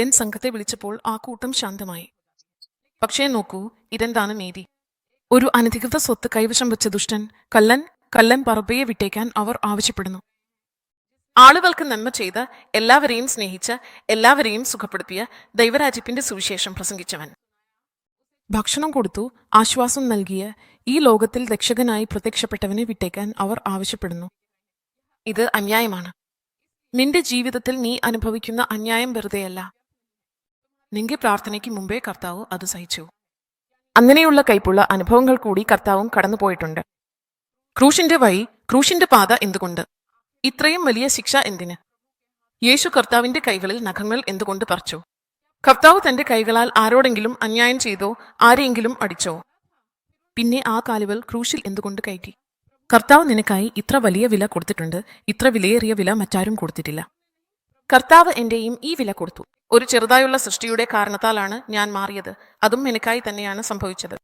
സംഘത്തെ വിളിച്ചപ്പോൾ ആ കൂട്ടം ശാന്തമായി. പക്ഷേ നോക്കൂ, ഇതെന്താണ് നീതി? ഒരു അനധികൃത സ്വത്ത് കൈവശം വെച്ച ദുഷ്ടൻ കള്ളൻ പറബയെ വിട്ടേക്കാൻ അവർ ആവശ്യപ്പെടുന്നു. ആളുകൾക്ക് നന്മ ചെയ്ത് എല്ലാവരെയും സ്നേഹിച്ച് എല്ലാവരെയും സുഖപ്പെടുത്തിയ ദൈവരാജ്യത്തിന്റെ സുവിശേഷം പ്രസംഗിച്ചവൻ, ഭക്ഷണം കൊടുത്തു ആശ്വാസം നൽകിയ ഈ ലോകത്തിൽ രക്ഷകനായി പ്രത്യക്ഷപ്പെട്ടവനെ വിട്ടേക്കാൻ അവർ ആവശ്യപ്പെടുന്നു. ഇത് അന്യായമാണ്. നിന്റെ ജീവിതത്തിൽ നീ അനുഭവിക്കുന്ന അന്യായം വെറുതെയല്ല. നിന്റെ പ്രാർത്ഥനയ്ക്ക് മുമ്പേ കർത്താവ് അത് സഹിച്ചു. അങ്ങനെയുള്ള കൈപ്പുള്ള അനുഭവങ്ങൾ കൂടി കർത്താവും കടന്നുപോയിട്ടുണ്ട്. ക്രൂശിന്റെ പാത എന്തുകൊണ്ട്? ഇത്രയും വലിയ ശിക്ഷ എന്തിന്? യേശു കർത്താവിന്റെ കൈകളിൽ നഖങ്ങൾ എന്തുകൊണ്ട് പറിച്ചു? കർത്താവ് തന്റെ കൈകളാൽ ആരോടെങ്കിലും അന്യായം ചെയ്തോ ആരെയെങ്കിലും അടിച്ചോ? പിന്നെ ആ കാലുകൾ ക്രൂശിൽ എന്തുകൊണ്ട് കയറ്റി? കർത്താവ് നിനക്കായി ഇത്ര വലിയ വില കൊടുത്തിട്ടുണ്ട്. ഇത്ര വിലയേറിയ വില മറ്റാരും കൊടുത്തിട്ടില്ല. കർത്താവ് എന്റെയും ഈ വില കൊടുത്തു. ഒരു ചെറുതായുള്ള സൃഷ്ടിയുടെ കാരണത്താലാണ് ഞാൻ മാറിയത്. അതും എനിക്കായി തന്നെയാണ് സംഭവിച്ചത്.